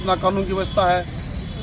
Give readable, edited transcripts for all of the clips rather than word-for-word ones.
ना कानून की व्यवस्था है,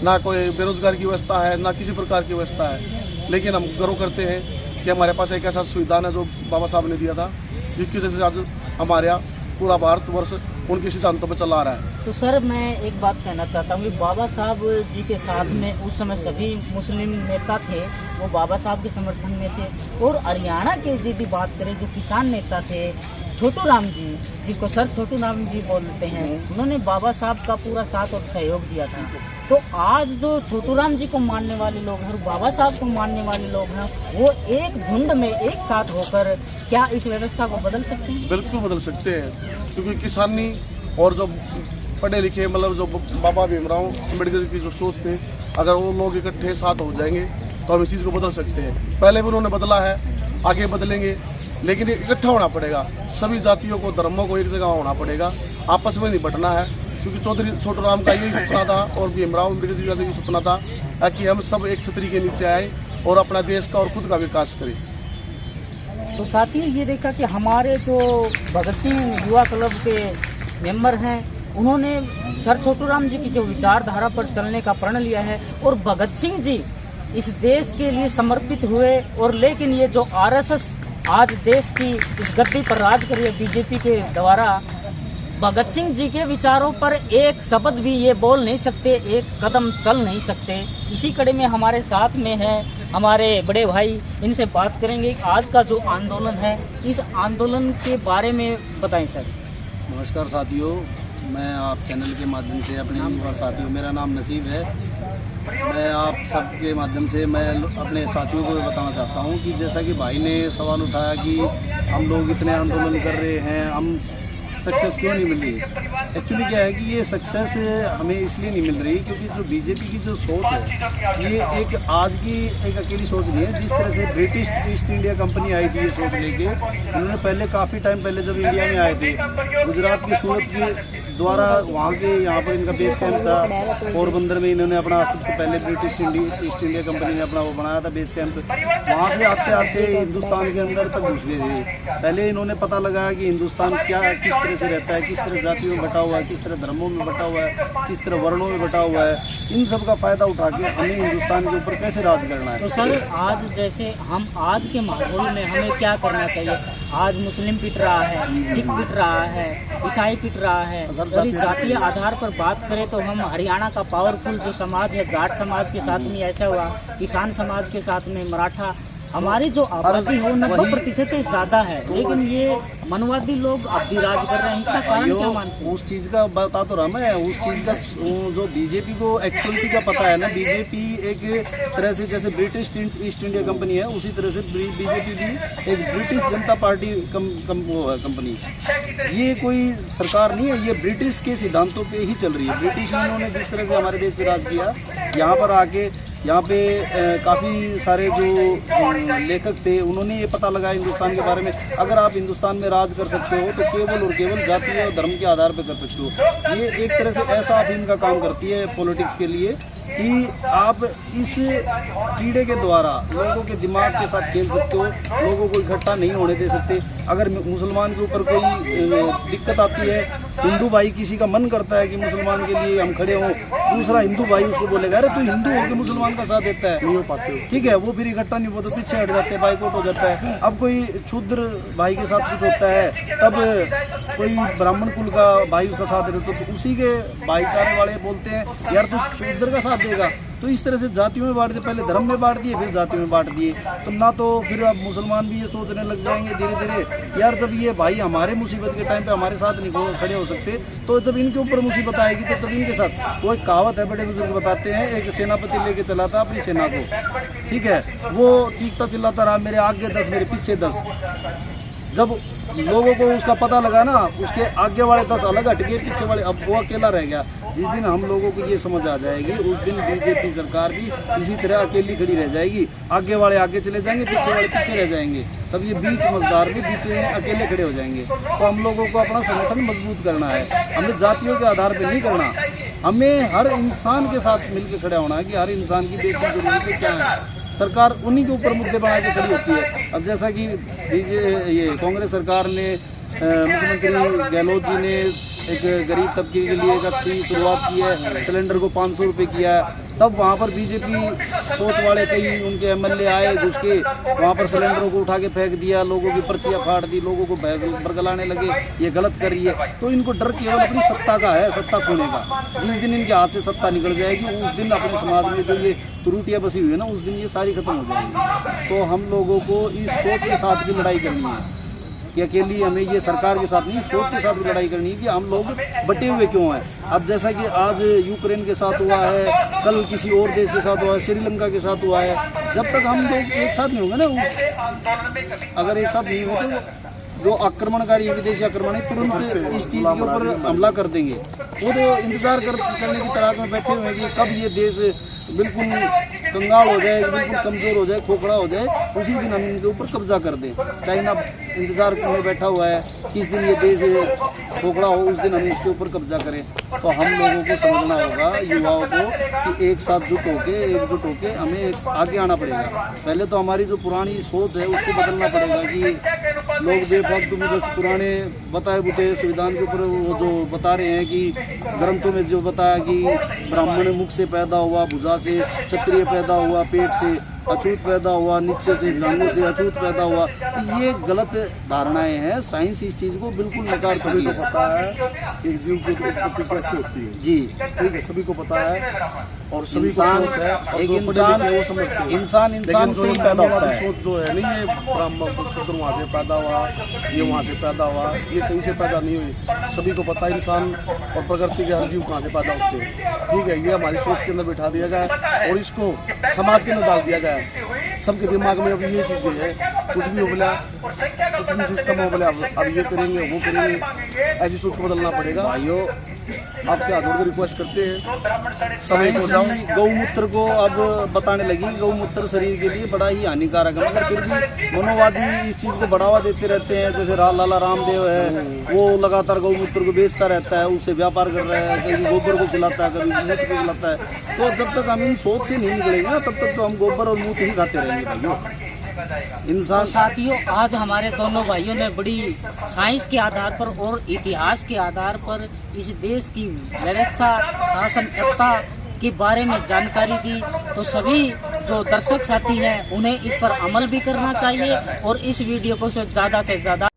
ना कोई बेरोजगार की व्यवस्था है, ना किसी प्रकार की व्यवस्था है। लेकिन हम गर्व करते हैं कि हमारे पास एक ऐसा संविधान है जो बाबा साहब ने दिया था, जिसकी वजह से आज हमारे यहाँ पूरा भारतवर्ष उनके सिद्धांतों पर चला रहा है। तो सर मैं एक बात कहना चाहता हूँ कि बाबा साहब जी के साथ में उस समय सभी मुस्लिम नेता थे, वो बाबा साहब के समर्थन में थे। और हरियाणा के यदि बात करें, जो किसान नेता थे छोटू राम जी, जिसको सर छोटू राम जी बोलते हैं, उन्होंने बाबा साहब का पूरा साथ और सहयोग दिया था। तो आज जो छोटू राम जी को मानने वाले लोग हैं और बाबा साहब को मानने वाले लोग हैं, वो एक झुंड में एक साथ होकर क्या इस व्यवस्था को बदल सकते हैं? बिल्कुल बदल सकते हैं, क्योंकि किसानी और जो पढ़े लिखे मतलब जो बाबा भीमराव अम्बेडकर की जो सोच थे, अगर वो लोग इकट्ठे साथ हो जाएंगे तो हम इस चीज़ को बदल सकते हैं। पहले भी उन्होंने बदला है, आगे बदलेंगे, लेकिन इकट्ठा होना पड़ेगा। सभी जातियों को, धर्मों को एक जगह होना पड़ेगा, आपस में नहीं बंटना है। क्योंकि चौधरी छोटू राम का यही सपना था और भीमराव अम्बेडकर जी का भी सपना था कि हम सब एक छतरी के नीचे आए और अपना देश का और खुद का विकास करें। तो साथ ही ये देखा कि हमारे जो भगत सिंह युवा क्लब के मेंबर हैं, उन्होंने सर छोटू राम जी की जो विचारधारा पर चलने का प्रण लिया है और भगत सिंह जी इस देश के लिए समर्पित हुए। और लेकिन ये जो आरएसएस आज देश की इस गद्दी पर राज कर रही है बीजेपी के द्वारा, भगत सिंह जी के विचारों पर एक शब्द भी ये बोल नहीं सकते, एक कदम चल नहीं सकते। इसी कड़ी में हमारे साथ में है हमारे बड़े भाई, इनसे बात करेंगे आज का जो आंदोलन है, इस आंदोलन के बारे में बताएं सर। नमस्कार साथियों, मैं आप चैनल के माध्यम से अपने युवा साथियों, मेरा नाम नसीब है, मैं आप सबके माध्यम से मैं अपने साथियों को बताना चाहता हूं कि जैसा कि भाई ने सवाल उठाया कि हम लोग इतने आंदोलन कर रहे हैं, हम सक्सेस क्यों नहीं मिल रही। एक्चुअली क्या है कि ये सक्सेस हमें इसलिए नहीं मिल रही क्योंकि जो बीजेपी की जो सोच है, ये एक आज की एक अकेली सोच नहीं है। जिस तरह से ब्रिटिश ईस्ट इंडिया कंपनी आई थी ये सोच लेके, उन्होंने पहले काफ़ी टाइम पहले जब इंडिया में आए थे, गुजरात की सूरत के द्वारा वहाँ के यहाँ पर इनका बेस कैंप था, पोरबंदर में इन्होंने अपना सबसे पहले ब्रिटिश ईस्ट इंडिया कंपनी ने अपना वो बनाया था बेस कैंप। वहाँ से आते आते हिंदुस्तान के अंदर तक घुस गए थे। पहले इन्होंने पता लगाया कि हिंदुस्तान क्या किस तरह से रहता है, किस तरह जातियों में बटा हुआ है, किस तरह धर्मों में बटा हुआ है, किस तरह वर्णों में बटा हुआ है। इन सब का फायदा उठा के हमें हिंदुस्तान के ऊपर कैसे राज करना है। तो सर आज जैसे हम आज के माहौल में हमें क्या करना चाहिए? आज मुस्लिम पिट रहा है, सिख पिट रहा है, ईसाई पिट रहा है, और इस जातीय आधार पर बात करें तो हम हरियाणा का पावरफुल जो समाज है, जाट समाज के साथ में ऐसा हुआ, किसान समाज के साथ में मराठा, हमारी जो आबादी है 90% से ज्यादा है, लेकिन ये मनवादी लोग अब भी राज कर रहे हैं। इसका कारण क्या मानते हैं? उस चीज का बता तो रहा मैं, उस चीज का जो बीजेपी को एक्चुअलिटी का पता है ना, बीजेपी एक तरह से जैसे ब्रिटिश ईस्ट इंडिया कंपनी है, उसी तरह से बीजेपी भी एक ब्रिटिश जनता पार्टी कंपनी। ये कोई सरकार नहीं है, ये ब्रिटिश के सिद्धांतों पे ही चल रही है। ब्रिटिश इन्होंने जिस तरह से हमारे देश पे राज किया, यहाँ पर आके यहाँ पे काफ़ी सारे जो लेखक थे, उन्होंने ये पता लगाया हिंदुस्तान के बारे में, अगर आप हिंदुस्तान में राज कर सकते हो तो केवल और केवल जाति और धर्म के आधार पर कर सकते हो। ये एक तरह से ऐसा अफीम का काम करती है पॉलिटिक्स के लिए कि आप इस कीड़े के द्वारा लोगों के दिमाग के साथ खेल सकते हो, लोगों को इकट्ठा नहीं होने दे सकते। अगर मुसलमान के ऊपर कोई दिक्कत आती है, हिंदू भाई किसी का मन करता है कि मुसलमान के लिए हम खड़े हों, दूसरा हिंदू भाई उसको बोलेगा अरे तू हिंदू हो के मुसलमान का साथ देता है, नहीं हो पाते, ठीक है, वो फिर इकट्ठा नहीं होता, पीछे हट जाते हैं, बाइकआउट हो जाता है। अब कोई क्षुद्र भाई के साथ कुछ होता है, तब कोई ब्राह्मण कुल का भाई उसका साथ दे तो उसी के भाईचारे वाले बोलते हैं यार तू क्षुद्र का साथ देगा। तो इस तरह से जातियों में बांट दिए, पहले धर्म में बांट दिए, फिर जातियों में बांट दिए। तो ना तो फिर अब मुसलमान भी ये सोचने लग जाएंगे धीरे धीरे यार जब ये भाई हमारे मुसीबत के टाइम पे हमारे साथ नहीं खड़े हो सकते, तो जब इनके ऊपर मुसीबत आएगी तो तब इनके साथ। वो एक कहावत है, बड़े बुजुर्ग बताते हैं, एक सेनापति लेके चला था अपनी सेना को, ठीक है, वो चीखता चिल्लाता रहा मेरे आगे 10 मेरे पीछे 10। जब लोगों को उसका पता लगा ना, उसके आगे वाले 10 अलग हट गए, पीछे वाले अब वो अकेला रह गया। जिस दिन हम लोगों को ये समझ आ जाएगी, उस दिन बीजेपी सरकार भी इसी तरह अकेली खड़ी रह जाएगी। आगे वाले आगे चले जाएंगे, पीछे वाले पीछे रह जाएंगे, तब ये बीच मझदार भी बीच में अकेले खड़े हो जाएंगे। तो हम लोगों को अपना संगठन मजबूत करना है, हमें जातियों के आधार पर नहीं करना, हमें हर इंसान के साथ मिलकर खड़ा होना है कि हर इंसान की बेसिक जरूरतें क्या है। सरकार उन्हीं के ऊपर मुद्दे बना के खड़ी होती है। अब जैसा कि ये कांग्रेस सरकार ने मुख्यमंत्री गहलोत जी ने एक गरीब तबके के लिए एक अच्छी शुरुआत की है, सिलेंडर को 500 रुपये किया है। तब वहाँ पर बीजेपी सोच वाले कई उनके एमएलए आए, घुस के वहाँ पर सिलेंडरों को उठा के फेंक दिया, लोगों की पर्चियाँ फाड़ दी, लोगों को बरगलाने लगे, ये गलत कर रही है। तो इनको डर केवल अपनी सत्ता का है, सत्ता खोने का। जिस दिन इनके हाथ से सत्ता निकल जाएगी उस दिन अपने समाज में जो ये त्रुटियाँ बसी हुई है ना, उस दिन ये सारी खत्म हो जाएंगी। तो हम लोगों को इस सोच के साथ भी लड़ाई करनी है कि अकेली हमें ये सरकार के साथ नहीं, सोच के साथ भी लड़ाई करनी है कि हम लोग बटे हुए क्यों हैं। अब जैसा कि आज यूक्रेन के साथ हुआ है, कल किसी और देश के साथ हुआ है, श्रीलंका के साथ हुआ है, जब तक हम लोग एक साथ नहीं होंगे ना, अगर एक साथ नहीं होंगे तो जो आक्रमणकारी विदेशी आक्रमण है तुरंत इस चीज़ के ऊपर हमला कर देंगे। वो तो इंतजार करने की तलाश में बैठे हुए हैं कि कब ये देश बिल्कुल कंगाल हो जाए, बिल्कुल कमज़ोर हो जाए, खोखला हो जाए, उसी दिन हम इनके ऊपर कब्जा कर दें। चाइना इंतज़ार में बैठा हुआ है, किस दिन ये देश खोखला हो उस दिन हम इसके ऊपर कब्जा करें। तो हम लोगों को समझना होगा, युवाओं को, कि एक साथ एकजुट होके हमें आगे आना पड़ेगा। पहले तो हमारी जो पुरानी सोच है उसको बदलना पड़ेगा कि लोग बेफालतू में बस पुराने बताए बुते संविधान के ऊपर वो जो बता रहे हैं कि ग्रंथों में जो बताया कि ब्राह्मण मुख से पैदा हुआ, भुजा से क्षत्रिय पैदा हुआ, पेट से अछूत पैदा हुआ, नीचे से जांघों से अछूत पैदा हुआ, तो ये गलत धारणाएं हैं। साइंस इस चीज को बिल्कुल नकार सभी सकती को है। पता है कि एक जीव की उत्पत्ति कैसे होती है जी, ठीक है, सभी को पता है और सभी को इंसान सोच है और एक जो पढ़े इंसान लिखे हैं वो समझते हैं। इंसान लेकिन जो से ही ये पैदा पुरानी होता वाली है। सोच जो है नहीं, ये ब्राह्मण शूद्र वहाँ से पैदा हुआ, ये वहाँ से पैदा हुआ, ये कहीं से पैदा नहीं हुई। सभी को पता है इंसान और प्रकृति के हर जीव कहाँ से पैदा होते हैं, ठीक है। ये हमारी सोच के अंदर बिठा दिया गया है और इसको समाज के अंदर डाल दिया गया है। सबके दिमाग में अब ये चीजें हैं, कुछ भी हो बोला, कुछ भी सिस्टम हो बोला, अब ये करेंगे वो करेंगे, ऐसी सोच को बदलना पड़ेगा। भाइयों, आपसे हाथ जोड़ कर रिक्वेस्ट करते हैं, साइंस भी गौमूत्र को अब बताने लगी। गौमूत्र शरीर के लिए बड़ा ही हानिकारक है, मगर फिर भी मनोवादी इस चीज को बढ़ावा देते रहते हैं। जैसे लाला रामदेव है, वो लगातार गौमूत्र को बेचता रहता है, उससे व्यापार कर रहा है, कभी गोबर को खिलाता है, कभी मूत्र को खिलाता है। तो जब तक हम इन सोच से नहीं निकलेंगे ना, तब तक तो हम गोबर और मूत्र ही खाते रहेंगे भाइयों। इंसान साथियों, आज हमारे दोनों भाइयों ने बड़ी साइंस के आधार पर और इतिहास के आधार पर इस देश की व्यवस्था, शासन, सत्ता के बारे में जानकारी दी। तो सभी जो दर्शक साथी हैं उन्हें इस पर अमल भी करना चाहिए और इस वीडियो को ज़्यादा से ज़्यादा